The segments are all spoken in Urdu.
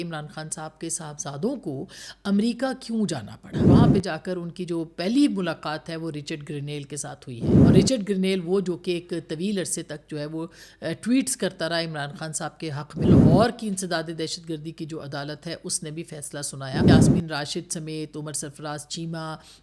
عمران خان صاحب کے صاحبزادوں کو امریکہ کیوں جانا پڑا. وہاں پہ جا کر ان کی جو پہلی ملاقات ہے وہ رچرڈ گرینیل کے ساتھ ہوئی ہے، اور رچرڈ گرینیل وہ جو کہ ایک طویل عرصے تک جو ہے وہ ٹویٹس کرتا رہا عمران خان صاحب کے حق میں. لاہور کی انسداد دہشت گردی کی جو عدالت ہے اس نے بھی فیصلہ سنایا. یاسمین راشد سمیت عمر سرفراز چیمہ،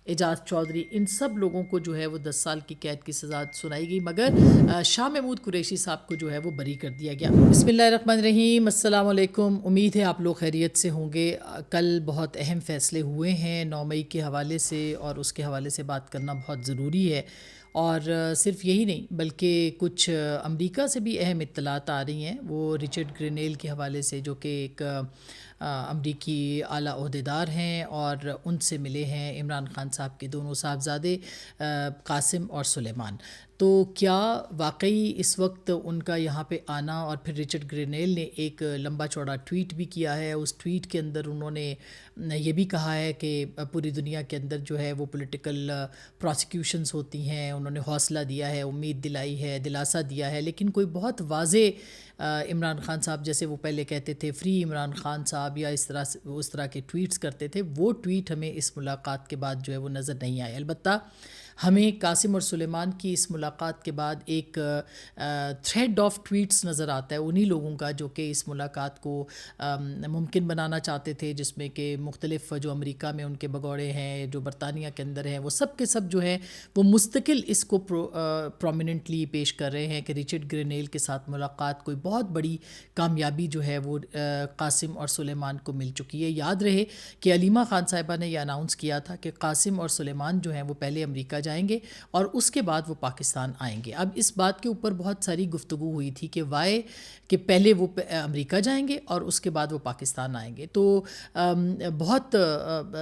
اعجاز چودھری، ان سب لوگوں کو جو ہے وہ 10 سال کی قید کی سزا سنائی گئی، مگر شاہ محمود قریشی صاحب کو جو ہے وہ بری کر دیا گیا. بسم اللہ الرحمن الرحیم. السلام علیکم. امید ہے آپ لوگ خیریت سے ہوں گے. کل بہت اہم فیصلے ہوئے ہیں 9 مئی کے حوالے سے، اور اس کے حوالے سے بات کرنا بہت ضروری ہے. اور صرف یہی نہیں بلکہ کچھ امریکہ سے بھی اہم اطلاعات آ رہی ہیں، وہ رچرڈ گرینیل کے حوالے سے، جو کہ ایک امریکی اعلیٰ عہدیدار ہیں، اور ان سے ملے ہیں عمران خان صاحب کے دونوں صاحبزادے قاسم اور سلیمان. تو کیا واقعی اس وقت ان کا یہاں پہ آنا، اور پھر رچرڈ گرینیل نے ایک لمبا چوڑا ٹویٹ بھی کیا ہے. اس ٹویٹ کے اندر انہوں نے یہ بھی کہا ہے کہ پوری دنیا کے اندر جو ہے وہ پولیٹیکل پروسیکیوشنز ہوتی ہیں. انہوں نے حوصلہ دیا ہے، امید دلائی ہے، دلاسا دیا ہے، لیکن کوئی بہت واضح عمران خان صاحب جیسے وہ پہلے کہتے تھے فری عمران خان صاحب، یا اس طرح کے ٹویٹس کرتے تھے، وہ ٹویٹ ہمیں اس ملاقات کے بعد جو ہے وہ نظر نہیں آئے. البتہ ہمیں قاسم اور سلیمان کی اس ملاقات کے بعد ایک تھریڈ آف ٹویٹس نظر آتا ہے انہی لوگوں کا جو کہ اس ملاقات کو ممکن بنانا چاہتے تھے، جس میں کہ مختلف جو امریکہ میں ان کے بگوڑے ہیں، جو برطانیہ کے اندر ہیں، وہ سب کے سب جو ہیں وہ مستقل اس کو پرومیننٹلی پیش کر رہے ہیں کہ رچرڈ گرینیل کے ساتھ ملاقات کوئی بہت بڑی کامیابی جو ہے وہ قاسم اور سلیمان کو مل چکی ہے. یاد رہے کہ علیمہ خان صاحبہ نے یہ اناؤنس کیا تھا کہ قاسم اور سلیمان جو ہیں وہ پہلے امریکہ جائیں گے اور اس کے بعد وہ پاکستان آئیں گے. اب اس بات کے اوپر بہت ساری گفتگو ہوئی تھی کہ وائے کہ پہلے وہ امریکہ جائیں گے اور اس کے بعد وہ پاکستان آئیں گے. تو بہت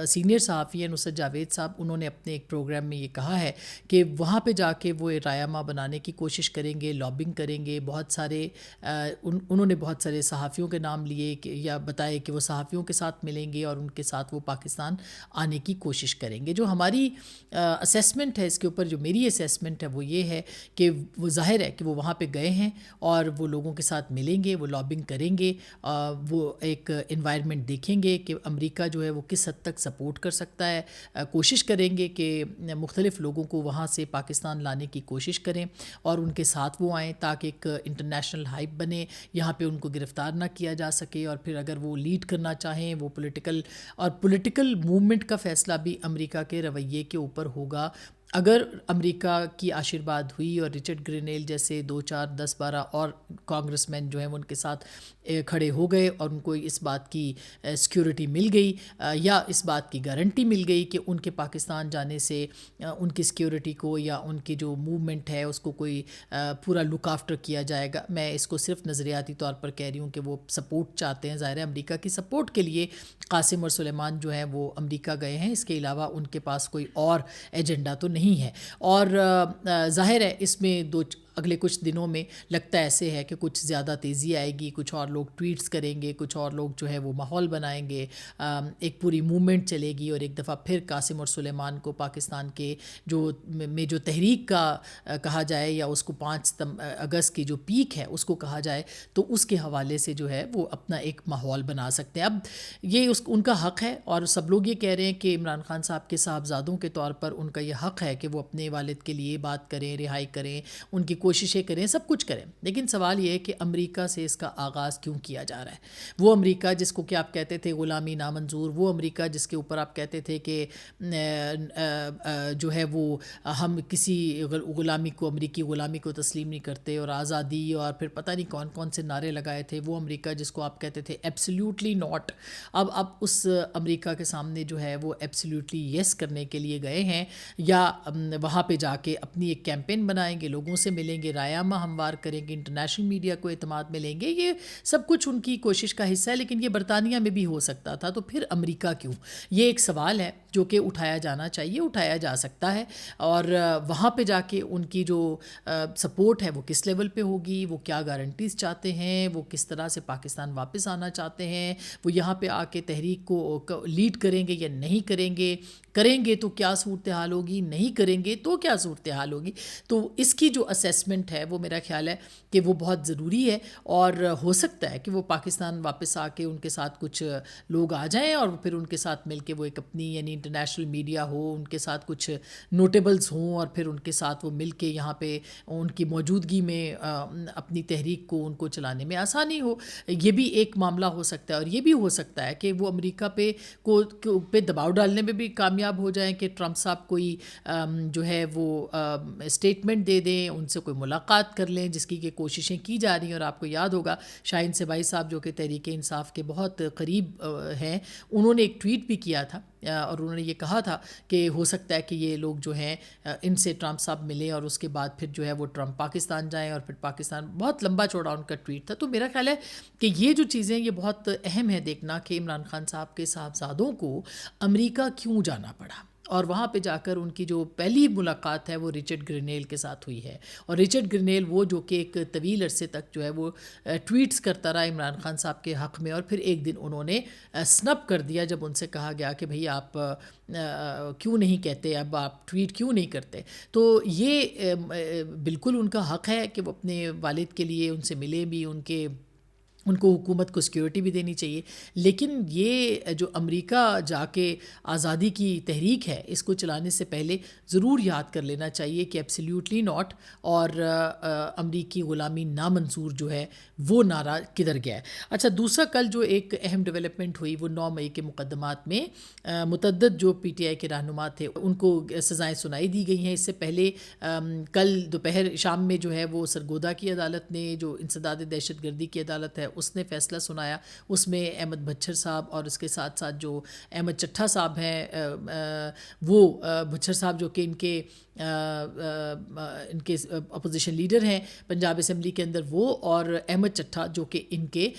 سینئر صحافی ہیں نصرت جاوید صاحب، انہوں نے اپنے ایک پروگرام میں یہ کہا ہے کہ وہاں پہ جا کے وہ رائے بنانے کی کوشش کریں گے، لابنگ کریں گے. بہت سارے انہوں نے بہت سارے صحافیوں کے نام لیے یا بتائے کہ وہ صحافیوں کے ساتھ ملیں گے اور ان کے ساتھ وہ پاکستان آنے کی کوشش کریں گے. جو ہماری اسیسمنٹ ہے اس کے اوپر، جو میری اسیسمنٹ ہے وہ یہ ہے کہ وہ ظاہر ہے کہ وہ وہاں پہ گئے ہیں اور وہ لوگوں کے ساتھ ملیں گے، وہ لابنگ کریں گے، وہ ایک انوائرمنٹ دیکھیں گے کہ امریکہ جو ہے وہ کس حد تک سپورٹ کر سکتا ہے. کوشش کریں گے کہ مختلف لوگوں کو وہاں سے پاکستان لانے کی کوشش کریں اور ان کے ساتھ وہ آئیں تاکہ ایک انٹرنیشنل ہائپ بنے، یہاں پہ ان کو گرفتار نہ کیا جا سکے. اور پھر اگر وہ لیڈ کرنا چاہیں، وہ پولیٹیکل موومنٹ کا فیصلہ بھی امریکہ کے رویے کے اوپر ہوگا. اگر امریکہ کی آشیرواد ہوئی اور رچرڈ گرینیل جیسے 2 4 10 12 اور کانگریس مین جو ہیں وہ ان کے ساتھ کھڑے ہو گئے اور ان کو اس بات کی سیکیورٹی مل گئی یا اس بات کی گارنٹی مل گئی کہ ان کے پاکستان جانے سے ان کی سیکیورٹی کو یا ان کی جو موومنٹ ہے اس کو کوئی پورا لک آفٹر کیا جائے گا. میں اس کو صرف نظریاتی طور پر کہہ رہی ہوں کہ وہ سپورٹ چاہتے ہیں. ظاہر ہے امریکہ کی سپورٹ کے لیے قاسم اور سلیمان جو ہیں وہ امریکہ گئے ہیں، اس کے علاوہ ان کے پاس کوئی اور ایجنڈا تو نہیں ہے. اور ظاہر ہے اس میں اگلے کچھ دنوں میں لگتا ایسے ہے کہ کچھ زیادہ تیزی آئے گی، کچھ اور لوگ ٹویٹس کریں گے، کچھ اور لوگ جو ہے وہ ماحول بنائیں گے، ایک پوری موومنٹ چلے گی اور ایک دفعہ پھر قاسم اور سلیمان کو پاکستان کے جو تحریک کا کہا جائے یا اس کو 5 اگست کی جو پیک ہے اس کو کہا جائے تو اس کے حوالے سے جو ہے وہ اپنا ایک ماحول بنا سکتے ہیں. اب یہ ان کا حق ہے، اور سب لوگ یہ کہہ رہے ہیں کہ عمران خان صاحب کے صاحبزادوں کے طور پر ان کا یہ حق ہے کہ وہ اپنے والد کے لیے بات کریں، رہائی کریں، ان کی کوششیں کریں، سب کچھ کریں. لیکن سوال یہ ہے کہ امریکہ سے اس کا آغاز کیوں کیا جا رہا ہے؟ وہ امریکہ جس کو کہ آپ کہتے تھے غلامی نامنظور، وہ امریکہ جس کے اوپر آپ کہتے تھے کہ جو ہے وہ ہم کسی غلامی کو، امریکی غلامی کو تسلیم نہیں کرتے، اور آزادی، اور پھر پتہ نہیں کون کون سے نعرے لگائے تھے، وہ امریکہ جس کو آپ کہتے تھے ایبسلیوٹلی ناٹ. اب اس امریکہ کے سامنے جو ہے وہ ایبسلیوٹلی یس کرنے کے لیے گئے ہیں، یا وہاں پہ جا کے اپنی ایک کیمپین بنائیں گے، لوگوں سے ملیں گے، رائے عامہ ہموار کریں گے، انٹرنیشنل میڈیا کو اعتماد میں لیں گے. یہ سب کچھ ان کی کوشش کا حصہ ہے، لیکن یہ برطانیہ میں بھی ہو سکتا تھا، تو پھر امریکہ کیوں؟ یہ ایک سوال ہے جو کہ اٹھایا جانا چاہیے اٹھایا جا سکتا ہے، اور وہاں پہ جا کے ان کی جو سپورٹ ہے وہ کس لیول پہ ہوگی، وہ کیا گارنٹیز چاہتے ہیں، وہ کس طرح سے پاکستان واپس آنا چاہتے ہیں، وہ یہاں پہ آ کے تحریک کو لیڈ کریں گے یا نہیں کریں گے تو کیا صورتحال ہوگی، نہیں کریں گے تو کیا صورتحال ہوگی. تو اس کی جو اسیسمنٹ ہے وہ میرا خیال ہے کہ وہ بہت ضروری ہے، اور ہو سکتا ہے کہ وہ پاکستان واپس آ کے ان کے ساتھ کچھ لوگ آ جائیں اور پھر ان کے ساتھ مل کے وہ ایک اپنی یعنی انٹرنیشنل میڈیا ہو، ان کے ساتھ کچھ نوٹیبلز ہوں، اور پھر ان کے ساتھ وہ مل کے یہاں پہ ان کی موجودگی میں اپنی تحریک کو ان کو چلانے میں آسانی ہو. یہ بھی ایک معاملہ ہو سکتا ہے، اور یہ بھی ہو سکتا ہے کہ وہ امریکہ پہ دباؤ ڈالنے میں بھی کامیاب ہو جائیں کہ ٹرمپ صاحب کوئی جو ہے وہ اسٹیٹمنٹ دے دیں، ان سے کوئی ملاقات کر لیں، جس کی کہ کوششیں کی جا رہی ہیں. اور آپ کو یاد ہوگا شاہین سبائی صاحب جو کہ تحریک انصاف کے بہت قریب ہیں، انہوں نے ایک ٹویٹ بھی کیا تھا، اور انہوں نے یہ کہا تھا کہ ہو سکتا ہے کہ یہ لوگ جو ہیں ان سے ٹرمپ صاحب ملیں، اور اس کے بعد پھر جو ہے وہ ٹرمپ پاکستان جائیں، اور پھر پاکستان بہت لمبا چوڑا ان کا ٹویٹ تھا. تو میرا خیال ہے کہ یہ جو چیزیں یہ بہت اہم ہے دیکھنا کہ عمران خان صاحب کے صاحبزادوں کو امریکہ کیوں جانا پڑا، اور وہاں پہ جا کر ان کی جو پہلی ملاقات ہے وہ رچرڈ گرینیل کے ساتھ ہوئی ہے. اور رچرڈ گرینیل وہ جو کہ ایک طویل عرصے تک جو ہے وہ ٹویٹس کرتا رہا عمران خان صاحب کے حق میں، اور پھر ایک دن انہوں نے سنپ کر دیا جب ان سے کہا گیا کہ بھئی آپ کیوں نہیں کہتے، اب آپ ٹویٹ کیوں نہیں کرتے. تو یہ بالکل ان کا حق ہے کہ وہ اپنے والد کے لیے ان سے ملے بھی، ان کو حکومت کو سیکیورٹی بھی دینی چاہیے. لیکن یہ جو امریکہ جا کے آزادی کی تحریک ہے اس کو چلانے سے پہلے ضرور یاد کر لینا چاہیے کہ ایبسلیوٹلی ناٹ، اور امریکی غلامی نامنظور جو ہے وہ نعرہ کدھر گیا ہے. اچھا، دوسرا کل جو ایک اہم ڈیولپمنٹ ہوئی وہ 9 مئی کے مقدمات میں متعدد جو پی ٹی آئی کے رہنما تھے ان کو سزائیں سنائی دی گئی ہیں. اس سے پہلے کل دوپہر شام میں جو ہے وہ سرگودا کی عدالت نے، جو انسداد دہشت گردی کی عدالت ہے، اس نے فیصلہ سنایا. اس میں احمد بچھر صاحب اور اس کے ساتھ ساتھ جو احمد چٹھا صاحب ہیں، وہ بچھر صاحب جو کہ ان کے اپوزیشن لیڈر ہیں پنجاب اسمبلی کے اندر، وہ اور احمد چٹھا جو کہ ان کے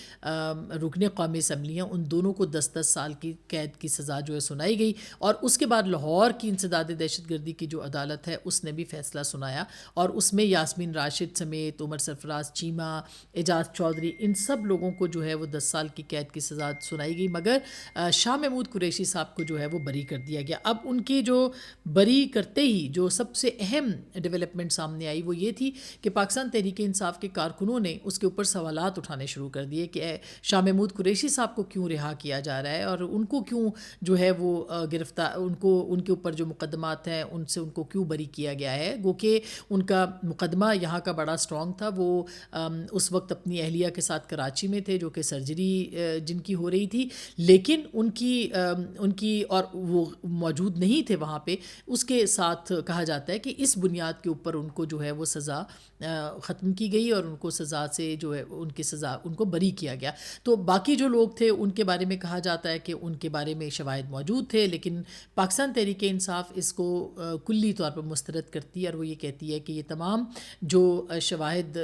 رکن قومی اسمبلی ہیں، ان دونوں کو 10 سال کی قید کی سزا جو ہے سنائی گئی. اور اس کے بعد لاہور کی انسداد دہشت گردی کی جو عدالت ہے اس نے بھی فیصلہ سنایا، اور اس میں یاسمین راشد سمیت عمر سرفراز چیمہ، اعجاز چودھری، ان سب لوگوں کو جو ہے وہ 10 سال کی قید کی سزا سنائی گئی، مگر شاہ محمود قریشی صاحب کو جو ہے وہ بری کر دیا گیا. اب ان کی جو بری کرتے ہی جو سب سے اہم ڈیولپمنٹ سامنے آئی وہ یہ تھی کہ پاکستان تحریک انصاف کے کارکنوں نے اس کے اوپر سوالات اٹھانے شروع کر دیے کہ شاہ محمود قریشی صاحب کو کیوں رہا کیا جا رہا ہے، اور ان کو کیوں جو ہے وہ گرفتار، ان کے اوپر جو مقدمات ہیں ان کو کیوں بری کیا گیا ہے. گو کہ ان کا مقدمہ یہاں کا بڑا سٹرونگ تھا. وہ اس وقت اپنی اہلیہ کے ساتھ کراچی میں تھے جو کہ سرجری جن کی ہو رہی تھی، لیکن ان کی اور وہ موجود نہیں تھے وہاں پہ. اس کے ساتھ کہا جاتا ہے کہ اس بنیاد کے اوپر ان کو جو ہے وہ سزا ختم کی گئی، اور ان کو سزا سے جو ہے ان کو بری کیا گیا. تو باقی جو لوگ تھے ان کے بارے میں کہا جاتا ہے کہ ان کے بارے میں شواہد موجود تھے، لیکن پاکستان تحریک انصاف اس کو کلی طور پر مسترد کرتی ہے، اور وہ یہ کہتی ہے کہ یہ تمام جو شواہد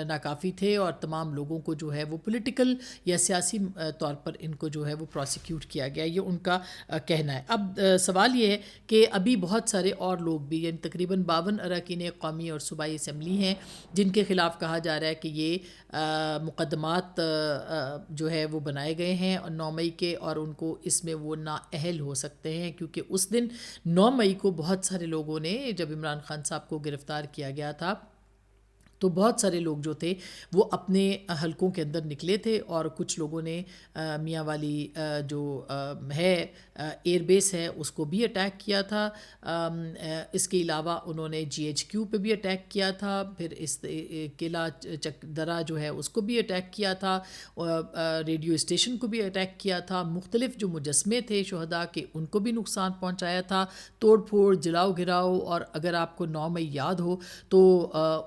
ناکافی تھے، اور تمام لوگوں کو جو ہے وہ پولیٹیکل یا سیاسی طور پر ان کو جو ہے وہ پروسیکیوٹ کیا گیا، یہ ان کا کہنا ہے. اب سوال یہ ہے کہ ابھی بہت سارے اور لوگ بھی، یعنی تقریباً 52 اراکین قومی اور صوبائی اسمبلی ہیں جن کے خلاف کہا جا رہا ہے کہ یہ مقدمات جو ہے وہ بنائے گئے ہیں 9 مئی کے، اور ان کو اس میں وہ نااہل ہو سکتے ہیں، کیونکہ اس دن 9 مئی کو بہت سارے لوگوں نے، جب عمران خان صاحب کو گرفتار کیا گیا تھا تو بہت سارے لوگ جو تھے وہ اپنے حلقوں کے اندر نکلے تھے، اور کچھ لوگوں نے میاں والی جو ہے ایئر بیس ہے اس کو بھی اٹیک کیا تھا. اس کے علاوہ انہوں نے GHQ پہ بھی اٹیک کیا تھا، پھر اس قلعہ چک درہ جو ہے اس کو بھی اٹیک کیا تھا، ریڈیو اسٹیشن کو بھی اٹیک کیا تھا، مختلف جو مجسمے تھے شہداء کے ان کو بھی نقصان پہنچایا تھا، توڑ پھوڑ، جلاؤ گھراؤ. اور اگر آپ کو 9 مئی یاد ہو تو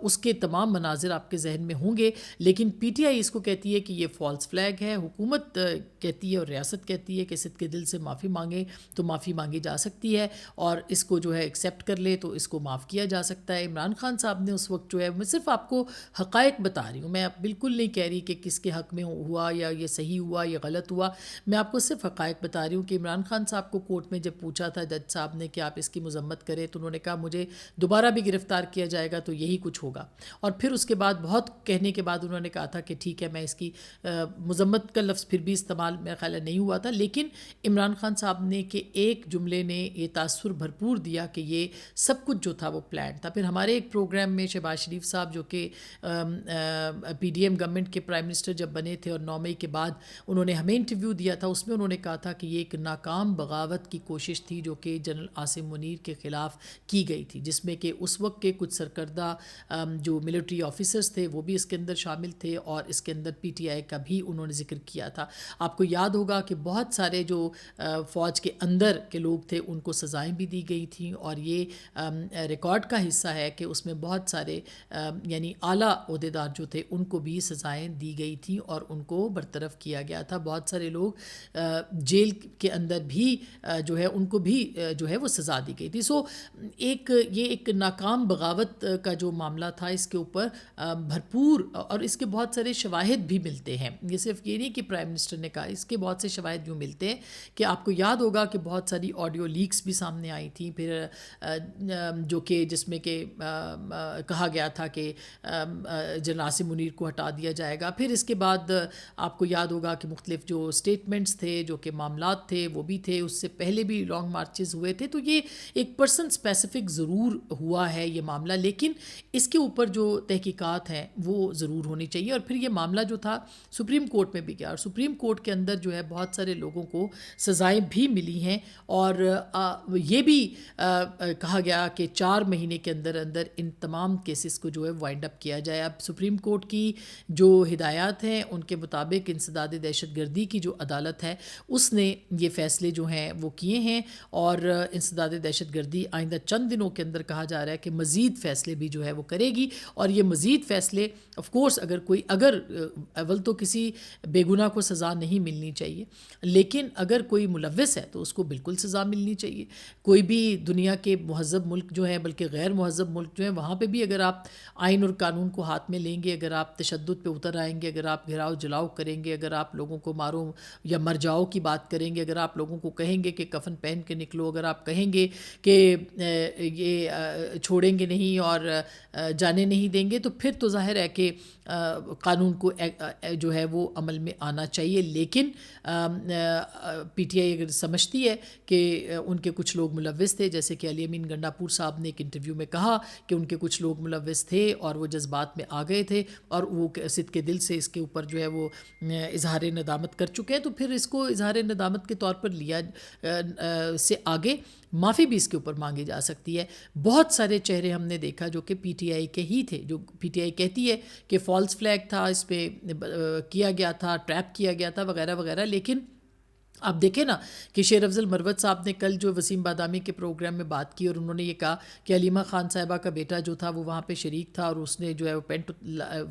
اس کے تمام تمام مناظر آپ کے ذہن میں ہوں گے، لیکن پی ٹی آئی اس کو کہتی ہے کہ یہ فالس فلیگ ہے. حکومت کہتی ہے اور ریاست کہتی ہے کہ سدھ کے دل سے معافی مانگے تو معافی مانگی جا سکتی ہے، اور اس کو جو ہے ایکسیپٹ کر لے تو اس کو معاف کیا جا سکتا ہے. عمران خان صاحب نے اس وقت جو ہے، میں صرف آپ کو حقائق بتا رہی ہوں، میں اب بالکل نہیں کہہ رہی کہ کس کے حق میں ہوا یا یہ صحیح ہوا یا غلط ہوا، میں آپ کو صرف حقائق بتا رہی ہوں کہ عمران خان صاحب کو کورٹ میں جب پوچھا تھا جج صاحب نے کہ آپ اس کی مذمت کریں، تو انہوں نے کہا مجھے دوبارہ بھی گرفتار کیا جائے گا تو یہی کچھ ہوگا. اور پھر اس کے بعد بہت کہنے کے بعد انہوں نے کہا تھا کہ ٹھیک ہے، میں اس کی مذمت کا لفظ پھر بھی استعمال میرا خیال ہے نہیں ہوا تھا، لیکن عمران خان صاحب نے کہ ایک جملے نے یہ تاثر بھرپور دیا کہ یہ سب کچھ جو تھا وہ پلان تھا. پھر ہمارے ایک پروگرام میں شہباز شریف صاحب جو کہ پی ڈی ایم گورنمنٹ کے پرائم منسٹر جب بنے تھے اور 9 مئی کے بعد انہوں نے ہمیں انٹرویو دیا تھا، اس میں انہوں نے کہا تھا کہ یہ ایک ناکام بغاوت کی کوشش تھی جو کہ جنرل عاصم منیر کے خلاف کی گئی تھی، جس میں کہ اس وقت کے کچھ سرکردہ جو ملٹری آفیسرز تھے وہ بھی اس کے اندر شامل تھے، اور اس کے اندر پی ٹی آئی کا بھی انہوں نے ذکر کیا تھا. آپ کو یاد ہوگا کہ بہت سارے جو فوج کے اندر کے لوگ تھے ان کو سزائیں بھی دی گئی تھیں، اور یہ ریکارڈ کا حصہ ہے کہ اس میں بہت سارے یعنی اعلیٰ عہدیدار جو تھے ان کو بھی سزائیں دی گئی تھیں اور ان کو برطرف کیا گیا تھا. بہت سارے لوگ جیل کے اندر بھی جو ہے ان کو بھی جو ہے وہ سزا دی گئی تھی. سو یہ ایک ناکام بغاوت کا جو معاملہ تھا، اس کے اوپر بھرپور اور اس کے بہت سارے شواہد بھی ملتے ہیں. یہ صرف یہ نہیں کہ پرائم منسٹر نے کہا، اس کے بہت سے شواہد جو ملتے ہیں کہ آپ کو یاد ہوگا کہ بہت ساری آڈیو لیکس بھی سامنے آئی تھیں، پھر جو کہ جس میں کہ کہا گیا تھا کہ جنرل عاصم منیر کو ہٹا دیا جائے گا. پھر اس کے بعد آپ کو یاد ہوگا کہ مختلف جو اسٹیٹمنٹس تھے، جو کہ معاملات تھے وہ بھی تھے، اس سے پہلے بھی لانگ مارچز ہوئے تھے. تو یہ ایک پرسن اسپیسیفک ضرور ہوا ہے یہ معاملہ، لیکن اس کے اوپر جو تحقیقات ہیں وہ ضرور ہونی چاہیے. اور پھر یہ معاملہ جو تھا سپریم کورٹ میں بھی گیا، اور سپریم کورٹ کے اندر جو ہے بہت سارے لوگوں کو سزائیں بھی ملی ہیں، اور یہ بھی کہا گیا کہ 4 مہینے کے اندر اندر ان تمام کیسز کو جو ہے وائنڈ اپ کیا جائے. اب سپریم کورٹ کی جو ہدایات ہیں ان کے مطابق انسداد دہشت گردی کی جو عدالت ہے اس نے یہ فیصلے جو ہیں وہ کیے ہیں، اور انسداد دہشت گردی آئندہ چند دنوں کے اندر کہا جا رہا ہے کہ مزید فیصلے بھی جو ہے وہ کرے گی. اور یہ مزید فیصلے آف کورس اگر اول تو کسی بے گناہ کو سزا نہیں ملنی چاہیے، لیکن اگر کوئی ملوث ہے تو اس کو بالکل سزا ملنی چاہیے. کوئی بھی دنیا کے مہذب ملک جو ہیں، بلکہ غیر مہذب ملک جو ہیں، وہاں پہ بھی اگر آپ آئین اور قانون کو ہاتھ میں لیں گے، اگر آپ تشدد پہ اتر آئیں گے، اگر آپ گھراؤ جلاؤ کریں گے، اگر آپ لوگوں کو مارو یا مر جاؤ کی بات کریں گے، اگر آپ لوگوں کو کہیں گے کہ کفن پہن کے نکلو، اگر آپ کہیں گے کہ یہ چھوڑیں گے نہیں اور جانے نہیں دیں گے، تو پھر تو ظاہر ہے کہ قانون کو جو ہے وہ عمل میں آنا چاہیے. لیکن پی ٹی آئی اگر سمجھتی ہے کہ ان کے کچھ لوگ ملوث تھے، جیسے کہ علی امین گنڈاپور صاحب نے ایک انٹرویو میں کہا کہ ان کے کچھ لوگ ملوث تھے اور وہ جذبات میں آ گئے تھے اور وہ سدھ کے دل سے اس کے اوپر جو ہے وہ اظہار ندامت کر چکے ہیں، تو پھر اس کو اظہار ندامت کے طور پر لیا سے آگے معافی بھی اس کے اوپر مانگی جا سکتی ہے. بہت سارے چہرے ہم نے دیکھا جو کہ پی ٹی آئی کے ہی تھے، جو پی ٹی آئی کہتی ہے کہ فالس فلیگ تھا، اس پہ کیا گیا تھا، ٹریپ کیا گیا تھا وغیرہ وغیرہ. لیکن آپ دیکھیں نا کہ شیر افضل مروت صاحب نے کل جو وسیم بادامی کے پروگرام میں بات کی اور انہوں نے یہ کہا کہ علیمہ خان صاحبہ کا بیٹا جو تھا وہ وہاں پہ شریک تھا اور اس نے جو ہے وہ پینٹ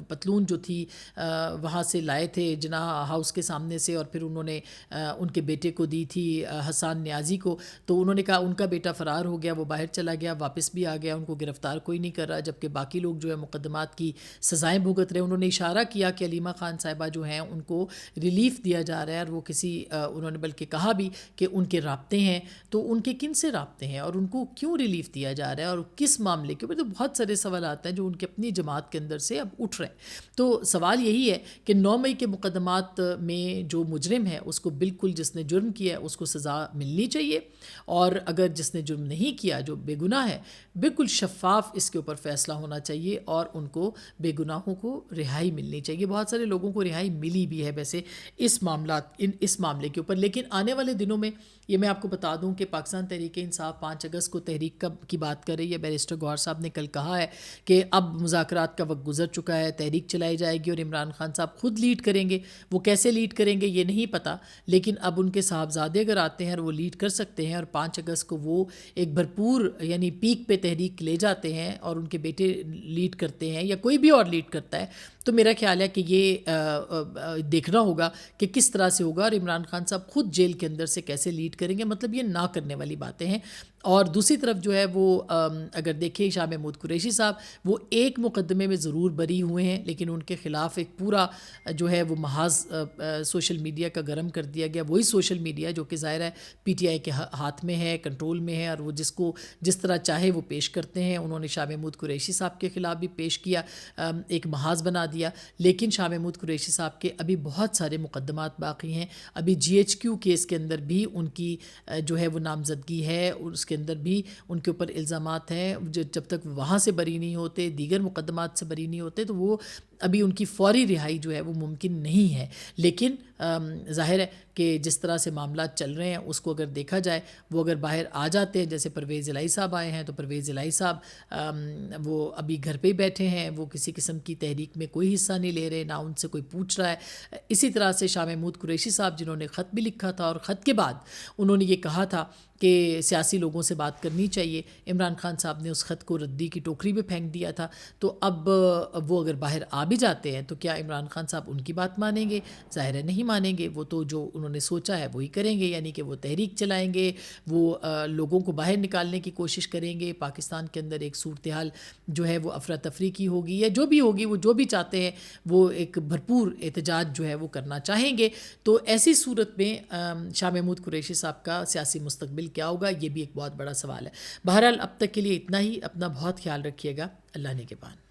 پتلون جو تھی وہاں سے لائے تھے جناح ہاؤس کے سامنے سے، اور پھر انہوں نے ان کے بیٹے کو دی تھی حسان نیازی کو. تو انہوں نے کہا ان کا بیٹا فرار ہو گیا، وہ باہر چلا گیا، واپس بھی آ گیا، ان کو گرفتار کوئی نہیں کر رہا، جبکہ باقی لوگ جو ہے مقدمات کی سزائیں بھگت رہے. انہوں نے اشارہ کیا کہ علیمہ خان صاحبہ جو ہیں ان کو ریلیف دیا جا رہا ہے، اور وہ انہوں نے بلکہ کہا بھی کہ ان کے رابطے ہیں، تو ان کے کن سے رابطے ہیں اور ان کو کیوں ریلیف دیا جا رہا ہے اور کس معاملے کے اوپر. تو بہت سارے سوالات ہیں جو ان کے اپنی جماعت کے اندر سے اب اٹھ رہے ہیں. تو سوال یہی ہے کہ 9 مئی کے مقدمات میں جو مجرم ہے اس کو بالکل، جس نے جرم کیا ہے اس کو سزا ملنی چاہیے، اور اگر جس نے جرم نہیں کیا، جو بے گناہ ہے، بالکل شفاف اس کے اوپر فیصلہ ہونا چاہیے اور ان کو بے گناہوں کو رہائی ملنی چاہیے. بہت سارے لوگوں کو رہائی ملی بھی ہے ویسے اس معاملے کے اوپر. لیکن لیکن آنے والے دنوں میں یہ میں آپ کو بتا دوں کہ پاکستان تحریک انصاف 5 اگست کو تحریک کی بات کر رہی ہے. بیرسٹر گوہر صاحب نے کل کہا ہے کہ اب مذاکرات کا وقت گزر چکا ہے, تحریک چلائی جائے گی اور عمران خان صاحب خود لیڈ کریں گے. وہ کیسے لیڈ کریں گے یہ نہیں پتہ, لیکن اب ان کے صاحبزادے اگر آتے ہیں اور وہ لیڈ کر سکتے ہیں اور 5 اگست کو وہ ایک بھرپور یعنی پیک پہ تحریک لے جاتے ہیں اور ان کے بیٹے لیڈ کرتے ہیں یا کوئی بھی اور لیڈ کرتا ہے, تو میرا خیال ہے کہ یہ دیکھنا ہوگا کہ کس طرح سے ہوگا اور عمران خان صاحب خود جیل کے اندر سے کیسے لیڈ کریں گے. مطلب یہ نہ کرنے والی باتیں ہیں. اور دوسری طرف جو ہے وہ اگر دیکھیں شاہ محمود قریشی صاحب وہ ایک مقدمے میں ضرور بری ہوئے ہیں, لیکن ان کے خلاف ایک پورا جو ہے وہ محاذ سوشل میڈیا کا گرم کر دیا گیا. وہی سوشل میڈیا جو کہ ظاہر ہے پی ٹی آئی کے ہاتھ میں ہے, کنٹرول میں ہے, اور وہ جس طرح چاہے وہ پیش کرتے ہیں. انہوں نے شاہ محمود قریشی صاحب کے خلاف بھی پیش کیا, ایک محاذ بنا دیا. لیکن شاہ محمود قریشی صاحب کے ابھی بہت سارے مقدمات باقی ہیں. ابھی جی ایچ کیو کیس کے اندر بھی ان کی جو ہے وہ نامزدگی ہے, اور اس کے اندر بھی ان کے اوپر الزامات ہیں. جب تک وہاں سے بری نہیں ہوتے, دیگر مقدمات سے بری نہیں ہوتے, تو وہ ابھی ان کی فوری رہائی جو ہے وہ ممکن نہیں ہے. لیکن ظاہر ہے کہ جس طرح سے معاملات چل رہے ہیں اس کو اگر دیکھا جائے, وہ اگر باہر آ جاتے ہیں, جیسے پرویز الہی صاحب آئے ہیں, تو پرویز الہی صاحب وہ ابھی گھر پہ ہی بیٹھے ہیں, وہ کسی قسم کی تحریک میں کوئی حصہ نہیں لے رہے, نہ ان سے کوئی پوچھ رہا ہے. اسی طرح سے شاہ محمود قریشی صاحب جنہوں نے خط بھی لکھا تھا, اور خط کے بعد انہوں نے یہ کہا تھا کہ سیاسی لوگوں سے بات کرنی چاہیے, عمران خان صاحب نے اس خط کو ردی کی ٹوکری میں پھینک دیا تھا. تو اب وہ اگر باہر آ بھی جاتے ہیں تو کیا عمران خان صاحب ان کی بات مانیں گے؟ ظاہر ہے نہیں مانیں گے. وہ تو جو انہوں نے سوچا ہے وہی کریں گے, یعنی کہ وہ تحریک چلائیں گے, وہ لوگوں کو باہر نکالنے کی کوشش کریں گے. پاکستان کے اندر ایک صورتحال جو ہے وہ افراتفری کی ہوگی, یا جو بھی ہوگی, وہ جو بھی چاہتے ہیں وہ ایک بھرپور احتجاج جو ہے وہ کرنا چاہیں گے. تو ایسی صورت میں شاہ محمود قریشی صاحب کا سیاسی مستقبل کیا ہوگا, یہ بھی ایک بہت بڑا سوال ہے. بہرحال اب تک کے لیے اتنا ہی. اپنا بہت خیال رکھیے گا. اللہ نگہبان.